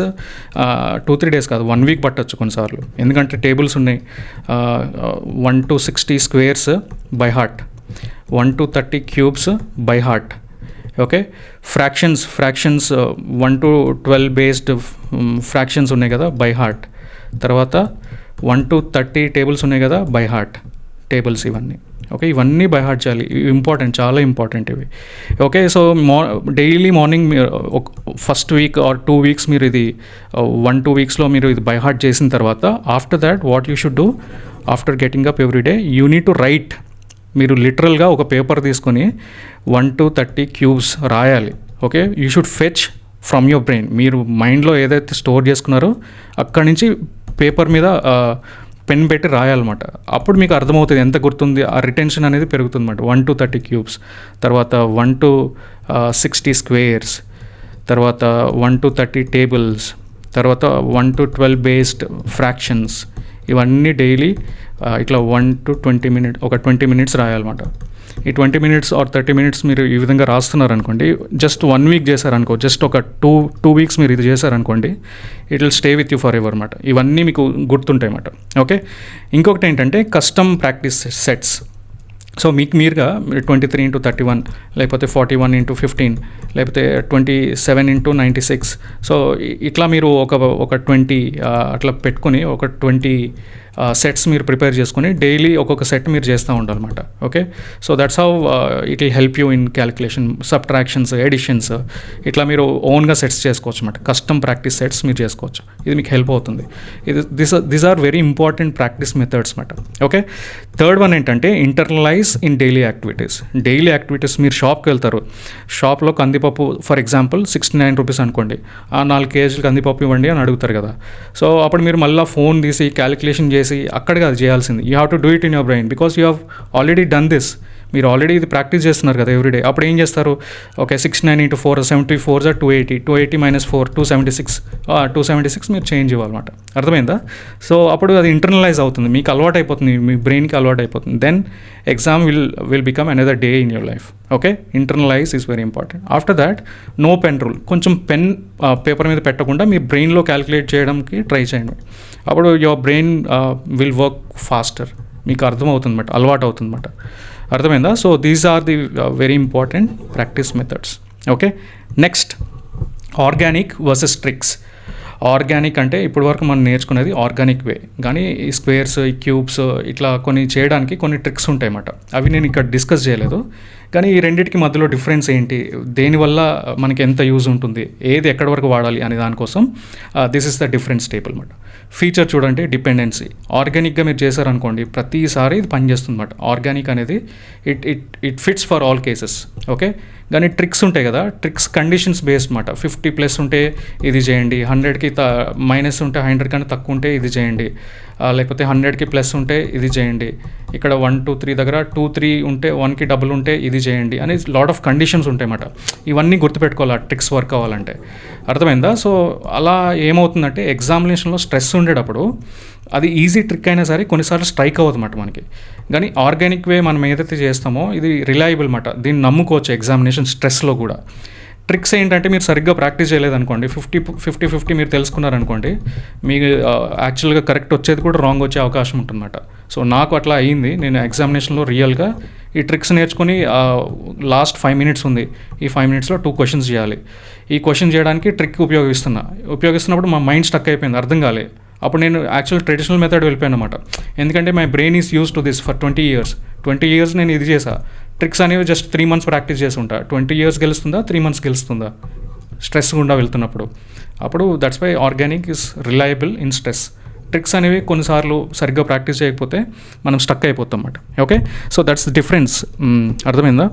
2-3 days కాదు, 1 week పట్టచ్చు కొన్నిసార్లు. ఎందుకంటే టేబుల్స్ ఉన్నాయి. 1 to 60 squares by heart, 1 to 30 cubes by heart. Okay. Fractions 1 to 12 based fractions ఉన్నాయి కదా, బై హార్ట్. తర్వాత 1 to 30 టేబుల్స్ ఉన్నాయి కదా, బై హార్ట్ టేబుల్స్ ఇవన్నీ. ఓకే. ఇవన్నీ బై హార్ట్ చేయాలి. ఇంపార్టెంట్, చాలా ఇంపార్టెంట్ ఇవి. Okay. So daily morning first week or 2 weeks మీరు ఇది 1-2 weeksలో మీరు ఇది బై హార్ట్ చేసిన తర్వాత, after that what you should do after getting up every day, you need to right. మీరు లిటరల్గా ఒక పేపర్ తీసుకొని 1 to 30 క్యూబ్స్ రాయాలి. Okay. You should fetch from your brain. మీరు మైండ్లో ఏదైతే స్టోర్ చేసుకున్నారో అక్కడి నుంచి పేపర్ మీద పెన్ పెట్టి రాయాలన్నమాట. అప్పుడు మీకు అర్థమవుతుంది ఎంత గుర్తుంది, ఆ రిటెన్షన్ అనేది పెరుగుతుంది అన్నమాట. 1 to 30 క్యూబ్స్, తర్వాత 1 to 60 స్క్వేర్స్, తర్వాత 1 to 30 టేబుల్స్, తర్వాత 1 to 12 బేస్డ్ ఫ్రాక్షన్స్. ఇవన్నీ డైలీ ఇట్లా 1 to 20 minutes, ఒక 20 minutes రాయాలన్నమాట. ఈ 20 minutes ఆర్ 30 minutes మీరు ఈ విధంగా రాస్తున్నారనుకోండి, జస్ట్ 1 week చేశారనుకో, జస్ట్ ఒక 2 weeks మీరు ఇది చేశారనుకోండి, it will stay with you for ever అన్నమాట. ఇవన్నీ మీకు గుర్తుంటాయి అన్నమాట. ఓకే. ఇంకొకటి ఏంటంటే కస్టమ్ ప్రాక్టీస్ సెట్స్. సో మీకు మీరుగా 23 into 31, లేకపోతే 41 into 15, లేకపోతే 27 into 96. సో ఇట్లా మీరు ఒక 20 అట్లా పెట్టుకొని ఒక 20 సెట్స్ మీరు ప్రిపేర్ చేసుకొని డైలీ ఒక్కొక్క సెట్ మీరు చేస్తూ ఉండాలన్నమాట. Okay. So that's how it will help you in calculation, subtractions, additions. ఇట్లా మీరు ఓన్గా సెట్స్ చేసుకోవచ్చు అన్నమాట. కస్టమ్ ప్రాక్టీస్ సెట్స్ మీరు చేసుకోవచ్చు. ఇది మీకు హెల్ప్ అవుతుంది. This are very important practice methods అన్నమాట. ఓకే. థర్డ్ వన్ ఏంటంటే internalize in daily activities. Daily activities, మీరు షాప్కి వెళ్తారు, షాప్లో కందిపప్పు ఫర్ ఎగ్జాంపుల్ 69 rupees అనుకోండి, 4 kg కందిపప్పు ఇవ్వండి అని అడుగుతారు కదా. సో అప్పుడు మీరు మళ్ళీ ఫోన్ తీసి క్యాలిక్యులేషన్ చేసి అక్కడికి అది చేయాల్సింది. You have to do it in your brain because you have already done this. మీరు ఆల్రెడీ ఇది ప్రాక్టీస్ చేస్తున్నారు కదా ఎవ్రీడే. అప్పుడు ఏం చేస్తారు, ఓకే 69 into 4, 74 280, 280 minus 4 276, 276 మీరు చేంజ్ ఇవ్వాలన్నమాట. అర్థమైందా? సో అప్పుడు అది ఇంటర్నలైజ్ అవుతుంది, మీకు అలవాటు అయిపోతుంది, మీ బ్రెయిన్కి అలవాటు అయిపోతుంది. Then exam will become another day in your life. Okay. Internalize is very important. After that no pen rule. కొంచెం పెన్ పేపర్ మీద పెట్టకుండా మీ బ్రెయిన్లో క్యాలిక్యులేట్ చేయడానికి ట్రై చేయండి. అప్పుడు your brain will work faster. మీకు అర్థమవుతుంది అన్నమాట, అలవాటు అవుతుంది అన్నమాట. అర్థమైందా? So these are the very important practice methods. Okay. Next organic versus tricks. Organic అంటే ఇప్పటి వరకు మనం నేర్చుకునేది ఆర్గానిక్ వే, కానీ ఈ స్క్వేర్స్, ఈ క్యూబ్స్ ఇట్లా కొన్ని చేయడానికి కొన్ని ట్రిక్స్ ఉంటాయి అన్నమాట. అవి నేను ఇక్కడ డిస్కస్ చేయలేదు, కానీ ఈ రెండింటికి మధ్యలో డిఫరెన్స్ ఏంటి, దేనివల్ల మనకి ఎంత యూజ్ ఉంటుంది, ఏది ఎక్కడి వరకు వాడాలి అనే దానికోసం this is the difference table అన్నమాట. ఫీచర్ చూడండి, డిపెండెన్సీ. ఆర్గానిక్గా మీరు చేశారనుకోండి ప్రతిసారి ఇది పనిచేస్తుంది అన్నమాట. ఆర్గానిక్ అనేది it fits for all cases. Okay. కానీ ట్రిక్స్ ఉంటాయి కదా, ట్రిక్స్ కండిషన్స్ బేస్డ్ అన్నమాట. 50+ ఉంటే ఇది చేయండి, 100కి మైనస్ ఉంటే 100 కన్నా తక్కువ ఉంటే ఇది చేయండి, లేకపోతే 100కి ప్లస్ ఉంటే ఇది చేయండి. ఇక్కడ 1 2 3 దగ్గర 2 3 ఉంటే 1కి డబుల్ ఉంటే ఇది ఇది చేయండి అని లాట్ ఆఫ్ కండిషన్స్ ఉంటాయన్నమాట. ఇవన్నీ గుర్తుపెట్టుకోవాలి ఆ ట్రిక్స్ వర్క్ అవ్వాలంటే. అర్థమైందా? సో అలా ఏమవుతుందంటే ఎగ్జామినేషన్లో స్ట్రెస్ ఉండేటప్పుడు అది ఈజీ ట్రిక్ అయినా సరే కొన్నిసార్లు స్ట్రైక్ అవ్వదన్నమాట మనకి. కానీ ఆర్గానిక్ వే మనం ఏదైతే చేస్తామో ఇది రిలయబుల్ అన్నమాట. దీన్ని నమ్ముకోవచ్చు ఎగ్జామినేషన్ స్ట్రెస్లో కూడా. ట్రిక్స్ ఏంటంటే మీరు సరిగ్గా ప్రాక్టీస్ చేయలేదనుకోండి, 50-50 మీరు తెలుసుకున్నారనుకోండి, మీకు యాక్చువల్గా కరెక్ట్ వచ్చేది కూడా రాంగ్ వచ్చే అవకాశం ఉంటుందన్నమాట. సో నాకు అట్లా అయ్యింది. నేను ఎగ్జామినేషన్లో రియల్గా ఈ ట్రిక్స్ నేర్చుకొని లాస్ట్ 5 minutes ఉంది, ఈ 5 minutesలో 2 questions చేయాలి. ఈ క్వశ్చన్ చేయడానికి ట్రిక్ ఉపయోగిస్తున్నప్పుడు మా మైండ్ స్టక్ అయిపోయింది, అర్థం కాలే. అప్పుడు నేను యాక్చువల్ ట్రెడిషనల్ మెథడ్ వెళ్ళిపోయాను అనమాట. ఎందుకంటే my brain is use to this for 20 years నేను ఇది చేసా. ట్రిక్స్ అనేవి జస్ట్ 3 months ప్రాక్టీస్ చేసి ఉంటా. 20 years గెలుస్తుందా, 3 months గెలుస్తుందా స్ట్రెస్ గుండా వెళ్తున్నప్పుడు? అప్పుడు that's why organic is reliable in stress. Tricks అనేవి కొన్నిసార్లు సరిగ్గా ప్రాక్టీస్ చేయకపోతే మనం స్టక్ అయిపోతాం అన్నమాట. Okay, so that's the difference. అర్థమైందా?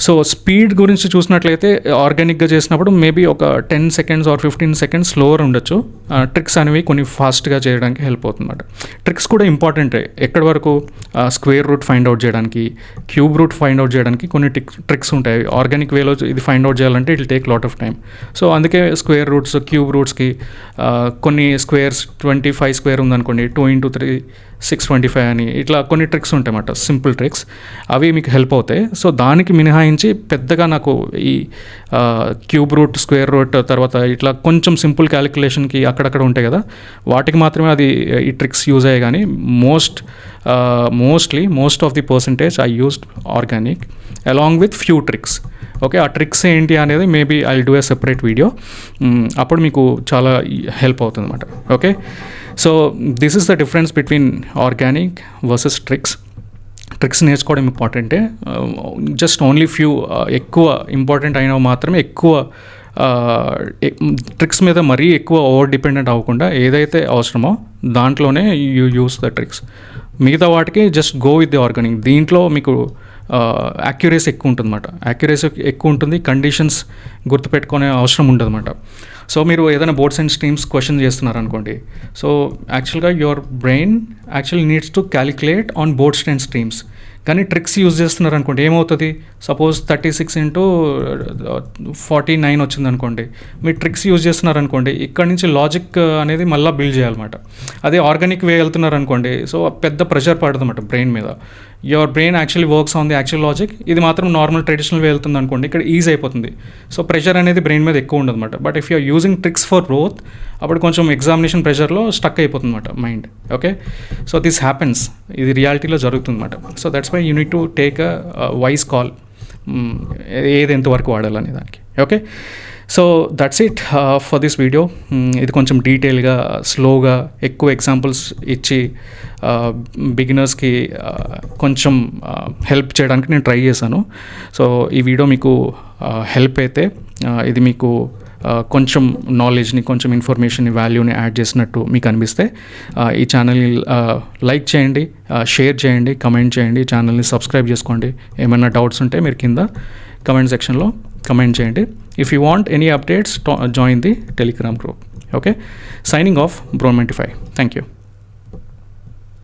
సో స్పీడ్ గురించి చూసినట్లయితే ఆర్గానిక్గా చేసినప్పుడు మేబీ ఒక 10 seconds or 15 seconds స్లోవర్ ఉండొచ్చు. ట్రిక్స్ అనేవి కొన్ని ఫాస్ట్గా చేయడానికి హెల్ప్ అవుతుందన్నమాట. ట్రిక్స్ కూడా ఇంపార్టెంటే. ఎక్కడి వరకు స్క్వేర్ రూట్ ఫైండ్ అవుట్ చేయడానికి, క్యూబ్ రూట్ ఫైండ్ అవుట్ చేయడానికి కొన్ని ట్రిక్స్ ఉంటాయి. ఆర్గానిక్ వేలో ఇది ఫైండ్ అవుట్ చేయాలంటే it will take lot of time. So అందుకే స్క్వేర్ రూట్స్, క్యూబ్ రూట్స్కి కొన్ని స్క్వేర్స్ 25 square ఉందనుకోండి, 2 into 3 625 అని ఇట్లా కొన్ని ట్రిక్స్ ఉంటాయి అన్నమాట, సింపుల్ ట్రిక్స్. అవి మీకు హెల్ప్ అవుతాయి. సో దానికి మినహాయించి పెద్దగా నాకు ఈ క్యూబ్ రూట్, స్క్వేర్ రూట్, తర్వాత ఇట్లా కొంచెం సింపుల్ క్యాలిక్యులేషన్కి అక్కడక్కడ ఉంటాయి కదా, వాటికి మాత్రమే అది ఈ ట్రిక్స్ యూజ్ అయ్యాయి. కానీ most of the percentage I used organic along with few tricks. Okay, ఆ ట్రిక్స్ ఏంటి అనేది maybe I will do a separate video. అప్పుడు మీకు చాలా హెల్ప్ అవుతుంది అన్నమాట. Okay, so this is the difference between organic versus tricks. Tricks నేర్చుకోవడం ఇంపార్టెంటే, జస్ట్ ఓన్లీ ఫ్యూ ఎక్కువ ఇంపార్టెంట్ అయినవి మాత్రమే ఎక్కువ ట్రిక్స్ మీద మరీ ఎక్కువ ఓవర్ డిపెండెంట్ అవ్వకుండా ఏదైతే అవసరమో దాంట్లోనే యూ యూస్ ద ట్రిక్స్. మిగతా వాటికి just go with the organic. దీంట్లో మీకు యాక్యురసీ ఎక్కువ ఉంటుందన్నమాట. యాక్యురసీ ఎక్కువ ఉంటుంది, కండిషన్స్ గుర్తుపెట్టుకునే అవసరం ఉంటుందన్నమాట. సో మీరు ఏదైనా బోర్డ్స్ అండ్ స్ట్రీమ్స్ క్వశ్చన్ చేస్తున్నారనుకోండి, సో యాక్చువల్గా your brain actually needs to calculate on boards and streams. కానీ ట్రిక్స్ యూజ్ చేస్తున్నారు అనుకోండి, ఏమవుతుంది? సపోజ్ 36 into 49 వచ్చింది అనుకోండి, మీరు ట్రిక్స్ యూజ్ చేస్తున్నారు అనుకోండి, ఇక్కడ నుంచి లాజిక్ అనేది మళ్ళీ బిల్డ్ చేయాలన్నమాట. అదే ఆర్గానిక్ వే వెళ్తున్నారు అనుకోండి, సో పెద్ద ప్రెషర్ పడుతుంది అన్నమాట బ్రెయిన్ మీద. Your brain actually works on the actual logic. ఇది మాత్రం నార్మల్ ట్రెడిషనల్ వే వెళ్తుంది అనుకోండి, ఇక్కడ ఈజీ అయిపోతుంది. సో ప్రెషర్ అనేది బ్రెయిన్ మీద ఎక్కువ ఉండదు అనమాట. But if you're using tricks for growth, అప్పుడు కొంచెం ఎగ్జామినేషన్ ప్రెషర్లో స్టక్ అయిపోతుంది అనమాట mind. Okay, so this happens, ఇది రియాలిటీలో జరుగుతుంది అనమాట. So that's why you need to take a wise call, ఏది ఎంతవరకు వాడాలనే దానికి. Okay, so that's it for this video. ఇది కొంచెం డీటెయిల్గా, స్లోగా, ఎక్కువ ఎగ్జాంపుల్స్ ఇచ్చి బిగినర్స్కి కొంచెం హెల్ప్ చేయడానికి నేను ట్రై చేశాను. సో ఈ వీడియో మీకు హెల్ప్ అయితే, ఇది మీకు కొంచెం నాలెడ్జ్ని, కొంచెం ఇన్ఫర్మేషన్ని, వాల్యూని యాడ్ చేసినట్టు మీకు అనిపిస్తే ఈ ఛానల్ని లైక్ చేయండి, షేర్ చేయండి, కమెంట్ చేయండి, ఛానల్ని సబ్స్క్రైబ్ చేసుకోండి. ఏమైనా డౌట్స్ ఉంటే మీరు కింద కమెంట్ సెక్షన్లో కమెంట్ చేయండి. If you want any updates, join the Telegram group. Okay, signing off, Bron95. Thank you.